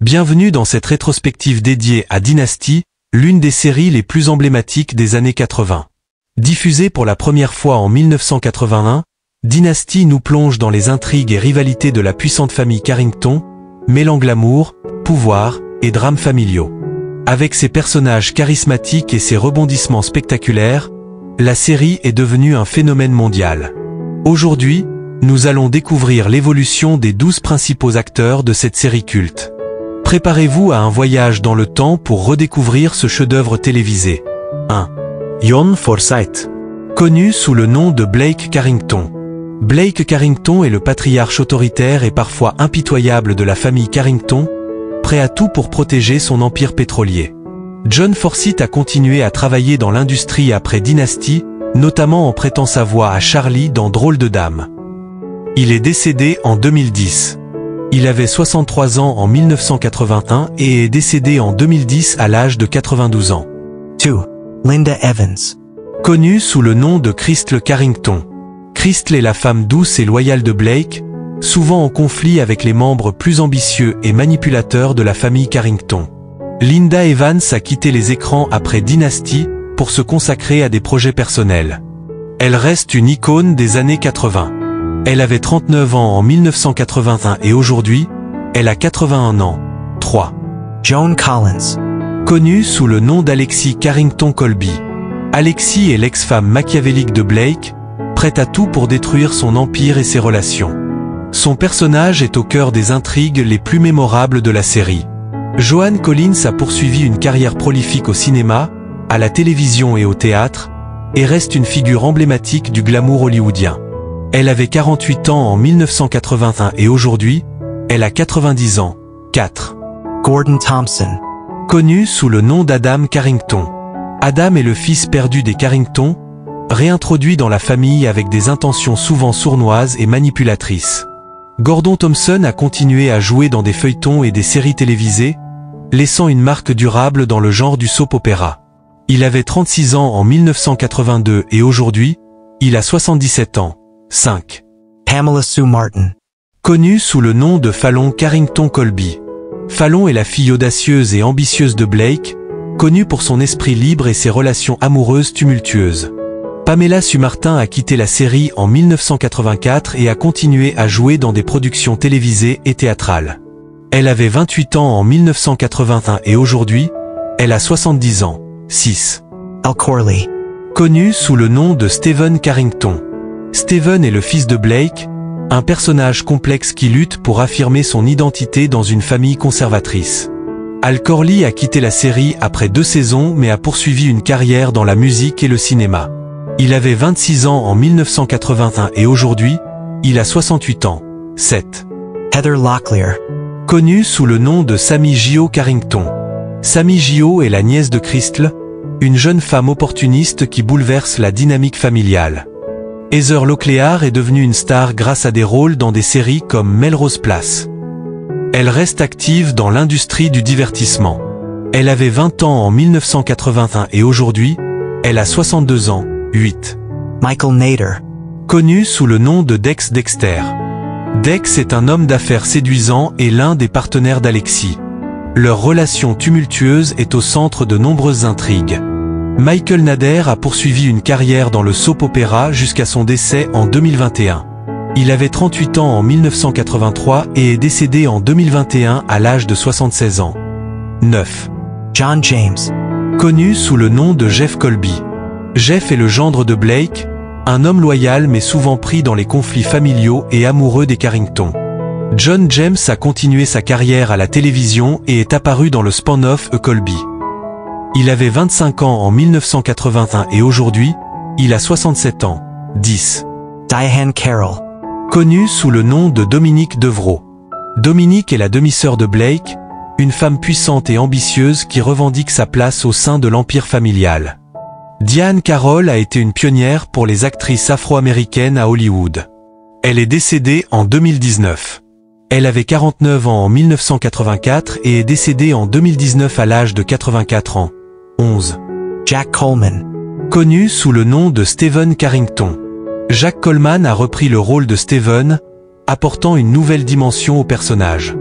Bienvenue dans cette rétrospective dédiée à Dynasty, l'une des séries les plus emblématiques des années 80. Diffusée pour la première fois en 1981, Dynasty nous plonge dans les intrigues et rivalités de la puissante famille Carrington, mêlant glamour, pouvoir et drames familiaux. Avec ses personnages charismatiques et ses rebondissements spectaculaires, la série est devenue un phénomène mondial. Aujourd'hui, nous allons découvrir l'évolution des 12 principaux acteurs de cette série culte. Préparez-vous à un voyage dans le temps pour redécouvrir ce chef-d'œuvre télévisé. 1. John Forsythe. Connu sous le nom de Blake Carrington. Blake Carrington est le patriarche autoritaire et parfois impitoyable de la famille Carrington, prêt à tout pour protéger son empire pétrolier. John Forsythe a continué à travailler dans l'industrie après Dynasty, notamment en prêtant sa voix à Charlie dans Drôle de Dame. Il est décédé en 2010. Il avait 63 ans en 1981 et est décédé en 2010 à l'âge de 92 ans. 2. Linda Evans. Connue sous le nom de Crystal Carrington. Crystal est la femme douce et loyale de Blake, souvent en conflit avec les membres plus ambitieux et manipulateurs de la famille Carrington. Linda Evans a quitté les écrans après Dynasty pour se consacrer à des projets personnels. Elle reste une icône des années 80. Elle avait 39 ans en 1981 et aujourd'hui, elle a 81 ans. 3. Joan Collins. Connue sous le nom d'Alexis Carrington Colby. Alexis est l'ex-femme machiavélique de Blake, prête à tout pour détruire son empire et ses relations. Son personnage est au cœur des intrigues les plus mémorables de la série. Joan Collins a poursuivi une carrière prolifique au cinéma, à la télévision et au théâtre, et reste une figure emblématique du glamour hollywoodien. Elle avait 48 ans en 1981 et aujourd'hui, elle a 90 ans. 4. Gordon Thompson. Connu sous le nom d'Adam Carrington. Adam est le fils perdu des Carrington, réintroduit dans la famille avec des intentions souvent sournoises et manipulatrices. Gordon Thompson a continué à jouer dans des feuilletons et des séries télévisées, laissant une marque durable dans le genre du soap opéra. Il avait 36 ans en 1982 et aujourd'hui, il a 77 ans. 5. Pamela Sue Martin. Connue sous le nom de Fallon Carrington Colby. Fallon est la fille audacieuse et ambitieuse de Blake, connue pour son esprit libre et ses relations amoureuses tumultueuses. Pamela Sue Martin a quitté la série en 1984 et a continué à jouer dans des productions télévisées et théâtrales. Elle avait 28 ans en 1981 et aujourd'hui, elle a 70 ans. 6. Al Corley. Connu sous le nom de Stephen Carrington. Stephen est le fils de Blake, un personnage complexe qui lutte pour affirmer son identité dans une famille conservatrice. Al Corley a quitté la série après 2 saisons mais a poursuivi une carrière dans la musique et le cinéma. Il avait 26 ans en 1981 et aujourd'hui, il a 68 ans. 7. Heather Locklear. Connue sous le nom de Sammy Gio Carrington. Sammy Gio est la nièce de Crystal, une jeune femme opportuniste qui bouleverse la dynamique familiale. Heather Locklear est devenue une star grâce à des rôles dans des séries comme Melrose Place. Elle reste active dans l'industrie du divertissement. Elle avait 20 ans en 1981 et aujourd'hui, elle a 62 ans. 8. Michael Nader. Connu sous le nom de Dex Dexter. Dex est un homme d'affaires séduisant et l'un des partenaires d'Alexis. Leur relation tumultueuse est au centre de nombreuses intrigues. Michael Nader a poursuivi une carrière dans le soap opéra jusqu'à son décès en 2021. Il avait 38 ans en 1983 et est décédé en 2021 à l'âge de 76 ans. 9. John James. Connu sous le nom de Jeff Colby. Jeff est le gendre de Blake, un homme loyal mais souvent pris dans les conflits familiaux et amoureux des Carrington. John James a continué sa carrière à la télévision et est apparu dans le spin-off A Colby. Il avait 25 ans en 1981 et aujourd'hui, il a 67 ans. 10. Diahann Carroll. Connue sous le nom de Dominique Devrault. Dominique est la demi-sœur de Blake, une femme puissante et ambitieuse qui revendique sa place au sein de l'empire familial. Diahann Carroll a été une pionnière pour les actrices afro-américaines à Hollywood. Elle est décédée en 2019. Elle avait 49 ans en 1984 et est décédée en 2019 à l'âge de 84 ans. 11. Jack Coleman. Connu sous le nom de Stephen Carrington. Jack Coleman a repris le rôle de Stephen, apportant une nouvelle dimension au personnage.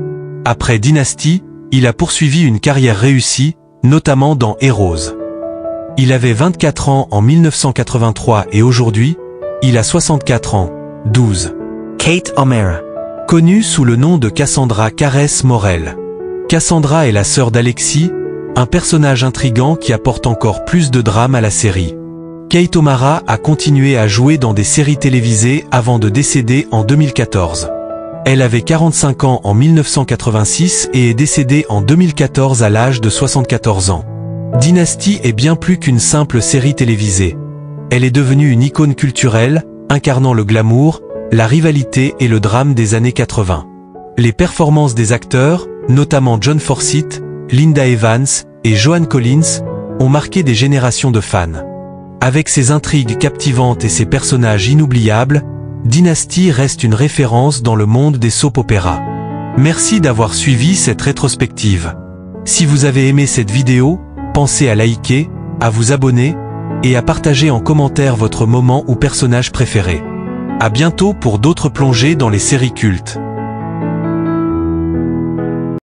Après Dynasty, il a poursuivi une carrière réussie, notamment dans Heroes. Il avait 24 ans en 1983 et aujourd'hui, il a 64 ans, 12. Kate O'Mara. Connue sous le nom de Cassandra Caress Morel. Cassandra est la sœur d'Alexis, un personnage intrigant qui apporte encore plus de drame à la série. Kate O'Mara a continué à jouer dans des séries télévisées avant de décéder en 2014. Elle avait 45 ans en 1986 et est décédée en 2014 à l'âge de 74 ans. Dynasty est bien plus qu'une simple série télévisée. Elle est devenue une icône culturelle, incarnant le glamour, la rivalité et le drame des années 80. Les performances des acteurs, notamment John Forsythe, Linda Evans et Joan Collins, ont marqué des générations de fans. Avec ses intrigues captivantes et ses personnages inoubliables, Dynasty reste une référence dans le monde des soap-opéras. Merci d'avoir suivi cette rétrospective. Si vous avez aimé cette vidéo, pensez à liker, à vous abonner et à partager en commentaire votre moment ou personnage préféré. À bientôt pour d'autres plongées dans les séries cultes.